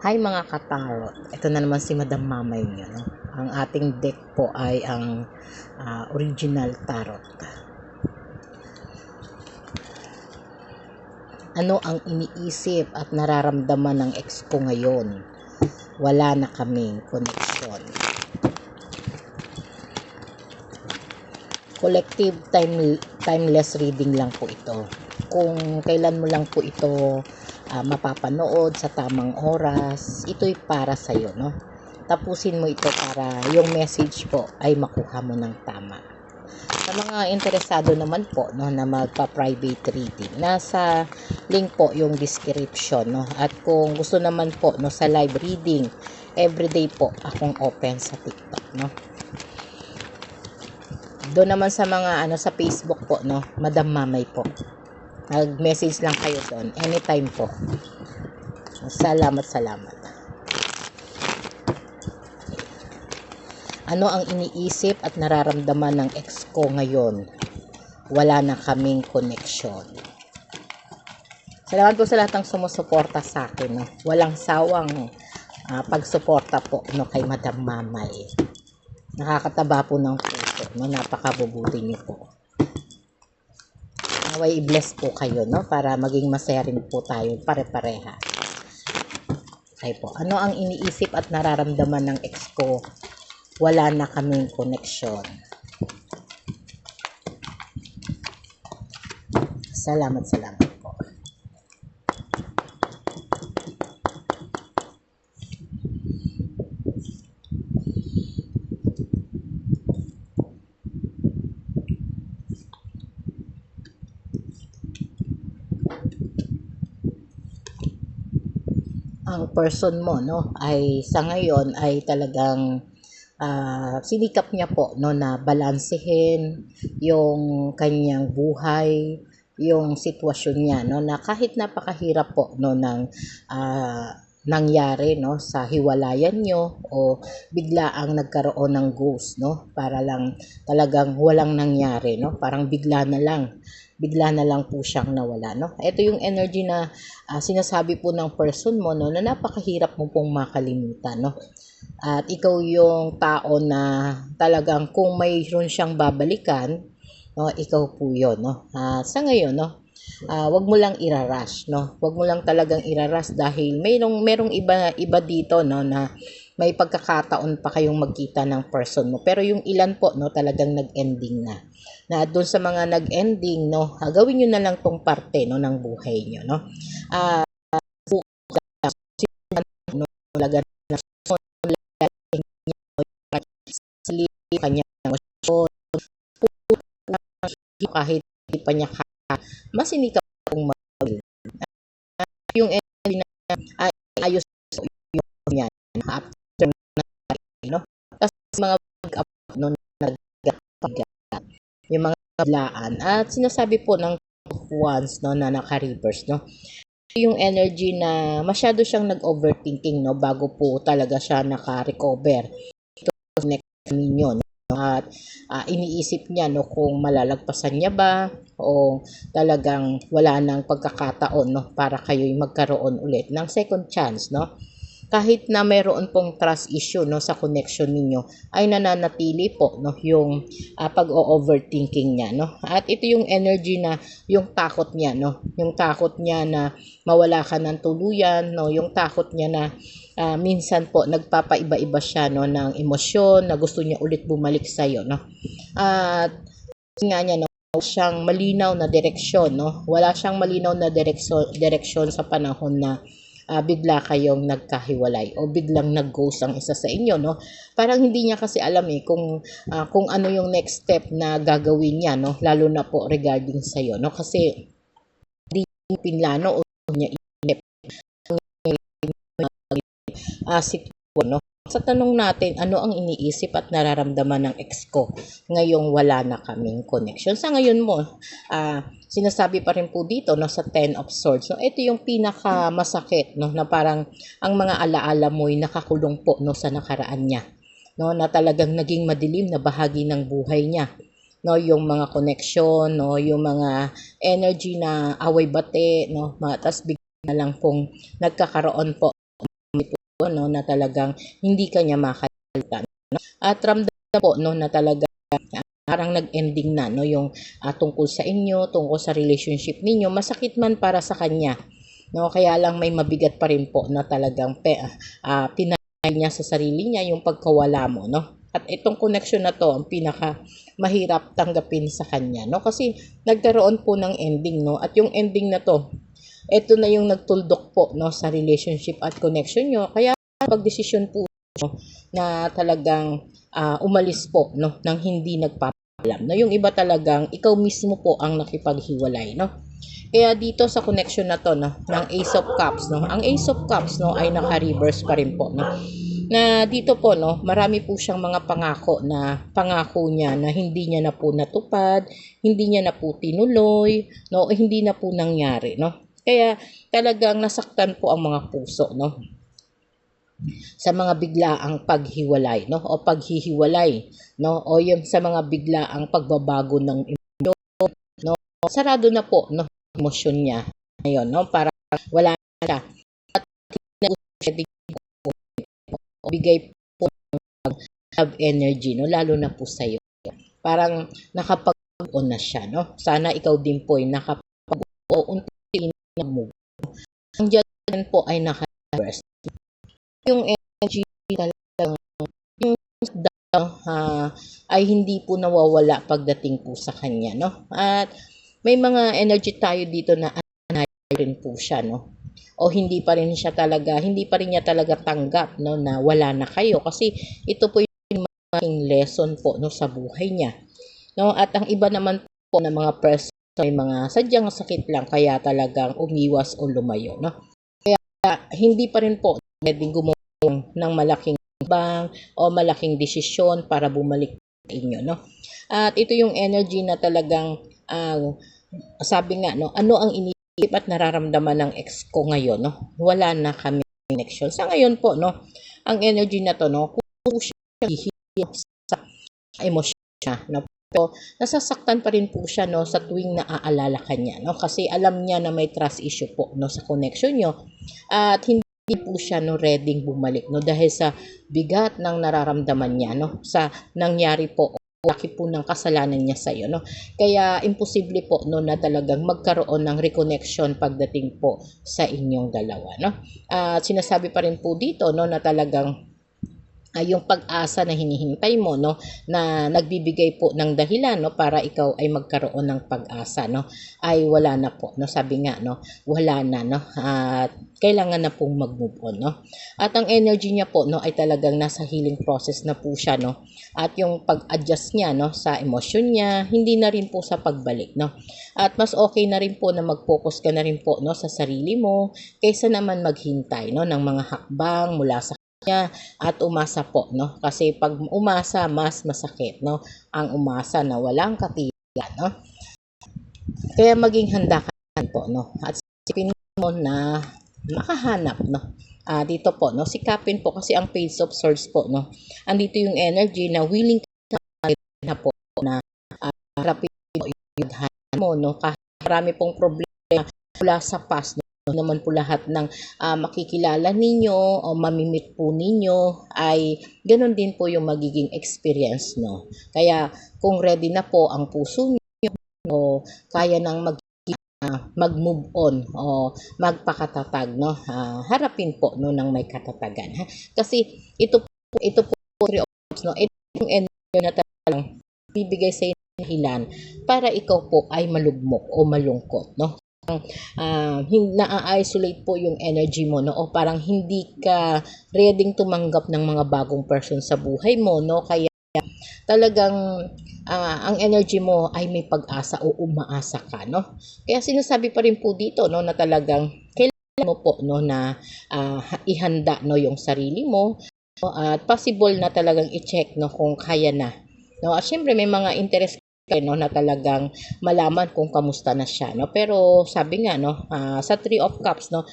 Hi mga katarot, ito na naman si Madam Mamay niyo, no? Ang ating deck po ay ang original tarot. Ano ang iniisip at nararamdaman ng ex ko ngayon? Wala na kaming connection. Collective timeless reading lang po ito. Kung kailan mo lang po ito mapapanood sa tamang oras, ito'y para sa'yo, no? Tapusin mo ito para yung message po ay makuha mo ng tama. Sa mga interesado naman po, no, na magpa-private reading, nasa link po yung description, no? At kung gusto naman po, no, sa live reading, everyday po akong open sa TikTok, no? Doon naman sa mga sa Facebook po, no, Madam Mamay po. Mag-message lang kayo doon anytime po. Salamat. Ano ang iniisip at nararamdaman ng ex ko ngayon? Wala na kaming connection. Salamat po sa lahat ng sumusuporta sa akin, no? Walang sawang pagsuporta po, no, kay Madam Mamay. Nakakataba po ng puso, no? Napakabubuti niyo po. Naway i-bless po kayo, no? Para maging masaya rin po tayo pare-pareha. Okay po. Ano ang iniisip at nararamdaman ng ex ko? Wala na kaming connection. Salamat po. Ang person mo, no, ay sa ngayon ay talagang sinikap niya po, no, na balansehin yung kanyang buhay, yung sitwasyon niya, no, na kahit napakahirap po, no, ng nangyari, no, sa hiwalayan nyo o bigla ang nagkaroon ng ghost, no, para lang talagang walang nangyari, no, parang bigla na lang po siyang nawala, no. Ito yung energy na sinasabi po ng person mo, no, na napakahirap mo pong makalimutan, no. At ikaw yung tao na talagang kung mayroon siyang babalikan, no, ikaw po yun, no. Sa ngayon, no, wag mo lang irarush, no. Wag mo lang talagang irarush dahil merong iba dito, no, na may pagkakataon pa kayong magkita ng person mo. Pero yung ilan po, no, talagang nag-ending na. Na doon sa mga nag-ending, no, gawin niyo na lang tong parte, no, ng buhay niyo, no. No, talaga kanya emosyon kahit hindi pa niya masinikap kong yung energy na ayos yung yan after no, tapos mga up no, yung mga biglaan at sinasabi po ng ones, no, na naka-reverse, no, yung energy na masyado siyang nag-overthinking, no, bago po talaga siya naka-recover ito next ninyo, no? At iniisip niya, no, kung malalagpasan niya ba o talagang wala nang pagkakataon, no, para kayo'y magkaroon ulit ng second chance, no. Kahit na mayroon pong trust issue, no, sa connection ninyo ay nananatili po, no, yung pag-overthinking niya, no. At ito yung energy na yung takot niya, no, yung takot niya na mawala ka ng tuluyan, no, yung takot niya na minsan po nagpapaiba-iba siya, no, ng emosyon na gusto niya ulit bumalik sa iyo, no. At nga niya, no, siyang malinaw na direksyon, no. Wala siyang malinaw na direksyon sa panahon na bigla kayong nagkahiwalay o biglang nag-ghost ang isa sa inyo, no. Parang hindi niya kasi alam kung ano yung next step na gagawin niya, no, lalo na po regarding sa iyo, no, kasi hindi pinlano o niya sitwasyon, no. Sa tanong natin, ano ang iniisip at nararamdaman ng ex ko ngayong wala na kaming connection? Sa ngayon mo, sinasabi pa rin po dito, no, sa 10 of Swords. So, ito yung pinakamasakit, no, na parang ang mga alaala mo'y nakakulong po, no, sa nakaraan niya, no, na talagang naging madilim na bahagi ng buhay niya, no, yung mga connection, no, yung mga energy na away bate, no, tas bigla lang pong nagkakaroon po no, na talagang hindi kanya makalimutan, no? At ramdam po, no, na talagang parang nag-ending na, no, yung tungkol sa inyo, tungkol sa relationship ninyo, masakit man para sa kanya, no, kaya lang may mabigat pa rin po na talagang pinahal niya sa sarili niya yung pagkawala mo, no. At itong connection na to ang pinaka mahirap tanggapin sa kanya, no, kasi nagkaroon po ng ending, no, at yung ending na to, ito na yung nagtuldok po, no, sa relationship at connection nyo, kaya pagdesisyon po na talagang umalis po, no, nang hindi nagpapalam, no, yung iba talagang ikaw mismo po ang nakipaghiwalay, no. Kaya dito sa connection na to, no, ng Ace of Cups, no, ang Ace of Cups, no, ay naka-reverse pa rin po, no, na dito po, no, marami po siyang mga pangako niya na hindi niya na po natupad, hindi niya na po tinuloy, no, o hindi na po nangyari, no. Kaya talagang nasaktan po ang mga puso, no, sa mga biglaang paghiwalay, no, o paghihiwalay, no, o yung sa mga biglaang pagbabago ng emosyon, no, sarado na po, no, emosyon niya ngayon, no, para wala na siya at hindi na siya bigay po ng love energy, no, lalo na po sa iyo. Parang nakapag-on na siya, no. Sana ikaw din po ay nakapag-o unti-unti na move. Ang dyan po ay naka-reverse. Yung energy talagang yung ay hindi po nawawala pagdating po sa kanya, no. At may mga energy tayo dito na rin po siya, no, o hindi pa rin niya talaga tanggap, no, na wala na kayo, kasi ito po yung malaking lesson po, no, sa buhay niya, no. At ang iba naman po na mga person may mga sadyang sakit lang kaya talagang umiwas o lumayo, no. Kaya hindi pa rin po pwedeng gumawa ng malaking bang o malaking desisyon para bumalik sa inyo, no. At ito yung energy na talagang sabi nga, no, ano ang iniisip at nararamdaman ng ex ko ngayon, no? Wala na kami connection. Sa ngayon po, no, ang energy na to, no, kung siya hihiyok sa emosyon niya, no, pero nasasaktan pa rin po siya, no, sa tuwing naaalala ka niya, no, kasi alam niya na may trust issue po, no, sa connection niyo at hindi po siya, no, ready bumalik, no, dahil sa bigat ng nararamdaman niya, no, sa nangyari po laki po ng kasalanan niya sa iyo, no. Kaya imposible po, no, na talagang magkaroon ng reconnection pagdating po sa inyong dalawa, no. At sinasabi pa rin po dito, no, na talagang yung pag-asa na hinihintay mo, no, na nagbibigay po ng dahilan, no, para ikaw ay magkaroon ng pag-asa, no, ay wala na po, no. Sabi nga, no, wala na, no, at kailangan na pong mag-move on, no. At ang energy niya po, no, ay talagang nasa healing process na po siya, no. At yung pag-adjust niya, no, sa emosyon niya, hindi na rin po sa pagbalik, no. At mas okay na rin po na mag-focus ka na rin po, no, sa sarili mo kaysa naman maghintay, no, ng mga hakbang mula sa kanya at umasa po, no, kasi pag umasa mas masakit, no, ang umasa na walang katiyagan, no. Kaya maging handa ka po, no, at isipin mo na makahanap, no. Dito po, no, sikapin po kasi ang Page of Swords po, no, andito yung energy na willing ka na po na harapin mo yung mo, no, kahit marami pong problema mula sa past, no, naman po lahat ng makikilala ninyo o mamimit po ninyo ay ganun din po yung magiging experience, no. Kaya kung ready na po ang puso niyo o kaya nang mag-move on o magpakatatag, no, harapin po, no, ng may katatagan, ha. Kasi ito po no, ito yung energy na talagang bibigay sa dahilan para ikaw po ay malugmok o malungkot, no. Na-isolate po yung energy mo, no, o parang hindi ka ready tumanggap ng mga bagong person sa buhay mo, no. Kaya talagang ang energy mo ay may pag-asa o umaasa ka, no. Kaya sinasabi pa rin po dito, no, na talagang kailangan mo po, no, na ihanda, no, yung sarili mo, no, at possible na talagang i-check, no, kung kaya na, no. At syempre may mga interest kayo, no, na talagang malaman kung kamusta na siya, no. Pero sabi nga, no, sa 3 of Cups, no,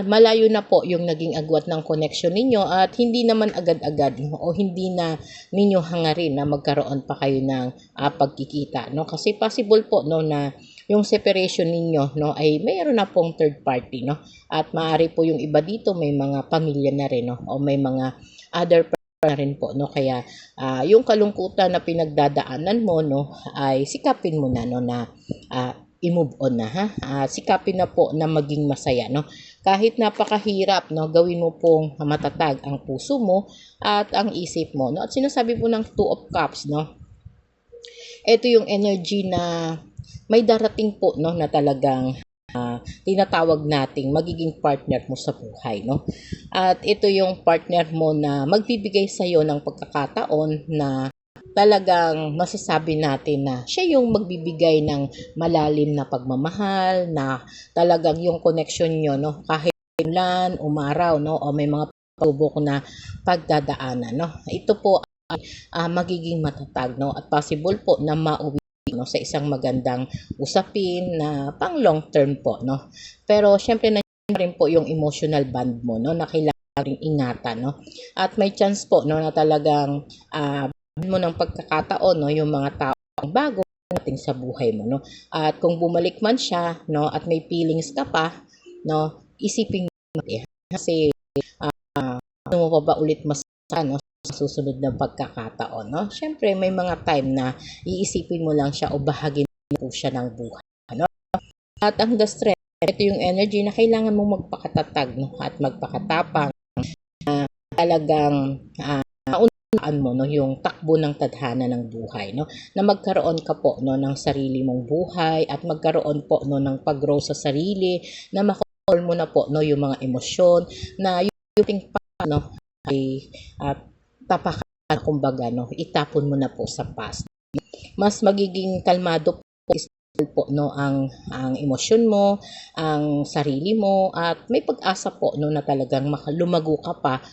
malayo na po yung naging agwat ng connection ninyo at hindi naman agad-agad, no, o hindi na ninyo hangarin na magkaroon pa kayo ng pagkikita, no. Kasi possible po, no, na yung separation ninyo, no, ay mayroon na pong third party, no? At maaari po yung iba dito may mga pamilya na rin, no, o may mga other person na rin po, no? Kaya yung kalungkutan na pinagdadaanan mo, no, ay sikapin mo na, no, na i-move on na, ha? Sikapin na po na maging masaya, no? Kahit napakahirap, no, gawin mo pong matatag ang puso mo at ang isip mo, no? At sinasabi po ng Two of Cups, no? Ito yung energy na may darating po, no, na talagang tinatawag nating magiging partner mo sa buhay, no? At ito yung partner mo na magbibigay sa iyo ng pagkakataon na talagang masasabi natin na siya yung magbibigay ng malalim na pagmamahal, na talagang yung connection nyo, no, kahit ulan, umaraw, no, o may mga pagsubok na pagdadaanan, no, ito po ay magiging matatag, no, at possible po na mauwi, no, sa isang magandang usapin na pang long term po, no. Pero syempre nandiyan rin po yung emotional bond mo, no, na kailangan ring ingatan, no, at may chance po, no, na talagang mo ng pagkakataon, no, yung mga taong bago nating sa buhay mo, no. At kung bumalik man siya, no, at may feelings ka pa, no, isipin mo kasi ano mo pa ba ulit no, sa susunod na pagkakataon, no. Syempre may mga time na iisipin mo lang siya o bahagi po siya ng buhay, no. At ang the strength, ito yung energy na kailangan mong magpakatatag, no, at magpakatapang, talagang mo, no, yung takbo ng tadhana ng buhay, no, na magkaroon ka po, no, ng sarili mong buhay at magkaroon po, no, ng pag-grow sa sarili, na makontrol mo na po, no, yung mga emosyon na yung pa, no, ay tapakan, kumbaga, no, itapon mo na po sa past. Mas magiging kalmado po, no, ang emosyon mo, ang sarili mo, at may pag-asa po, no, na talagang lumago ka pa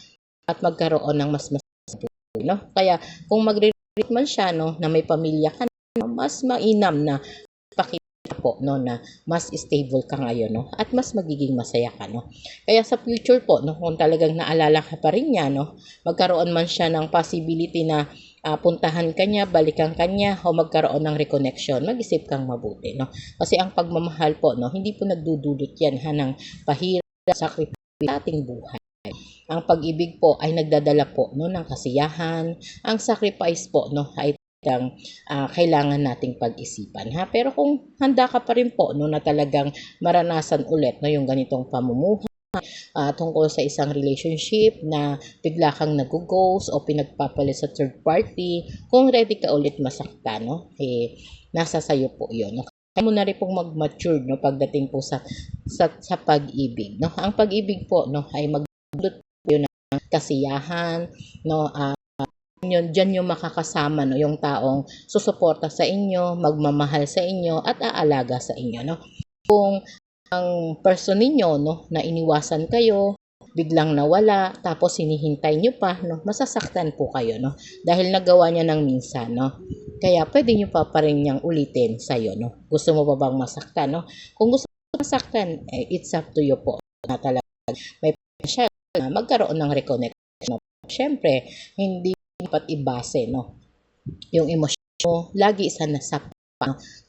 at magkaroon ng mas, no. Kaya kung magre-relate man siya, no, na may pamilya ka na, mas mainam na pakita po, no, na mas stable ka ngayon, no, at mas magiging masaya ka, no. Kaya sa future po, no, kung talagang naalala ka pa rin niya, no, magkaroon man siya ng possibility na puntahan ka niya, balikan ka niya, o magkaroon ng reconnection, mag-isip kang mabuti, no. Kasi ang pagmamahal po, no, hindi po nagdudulot yan, ha, ng pahirap, sakripisyo sa ating buhay. Ang pag-ibig po ay nagdadala po, no, ng kasiyahan. Ang sacrifice po, no, ay kailangan nating pag-isipan, ha. Pero kung handa ka pa rin po, no, na talagang maranasan ulit, no, yung ganitong pamumuhay tungkol sa isang relationship na bigla kang nag-ghost o pinagpapalit sa third party, kung ready ka ulit masaktan, no, nasa sayo po yun, no. Kaya mo na rin pong mag-mature, no, pagdating po sa pag-ibig, no. Ang pag-ibig po, no, ay magdudulot yun ng kasiyahan, no, diyan yung makakasama, no, yung taong susuporta sa inyo, magmamahal sa inyo at aalaga sa inyo, no. Kung ang person ninyo, no, na iniwasan kayo, biglang nawala, tapos hinihintay nyo pa, no, masasaktan po kayo, no, dahil nagawa niya ng minsan, no. Kaya pwede nyo pa rin niyang ulitin sa'yo, no. Gusto mo pa bang masaktan, no? Kung gusto mo masaktan, it's up to you po, na talaga may siya na magkaroon ng reconnection, no. Siyempre, hindi dapat ibase, no, yung emosyon mo, lagi isa na sa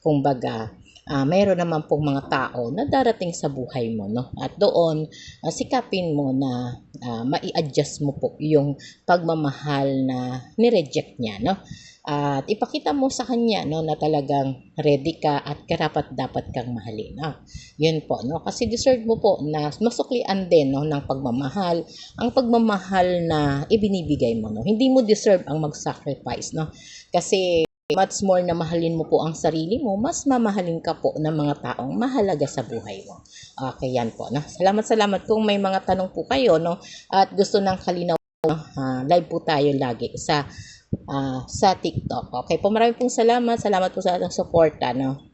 kumbaga, mayroon naman pong mga tao na darating sa buhay mo, no, at doon sikapin mo na mai-adjust mo po yung pagmamahal na ni-reject niya, no, at ipakita mo sa kanya, no, na talagang ready ka at karapat-dapat kang mahalin, yun po, no, kasi deserve mo po na masuklian din, no, ng pagmamahal, ang pagmamahal na ibinibigay mo, no. Hindi mo deserve ang mag-sacrifice, no, kasi much more na mahalin mo po ang sarili mo, mas mamahalin ka po ng mga taong mahalaga sa buhay mo. Okay, yan po, no. Salamat kung may mga tanong po kayo, no, at gusto ng kalinaw, no, live po tayo lagi sa TikTok. Okay po, maraming pong salamat po sa ating suporta, no.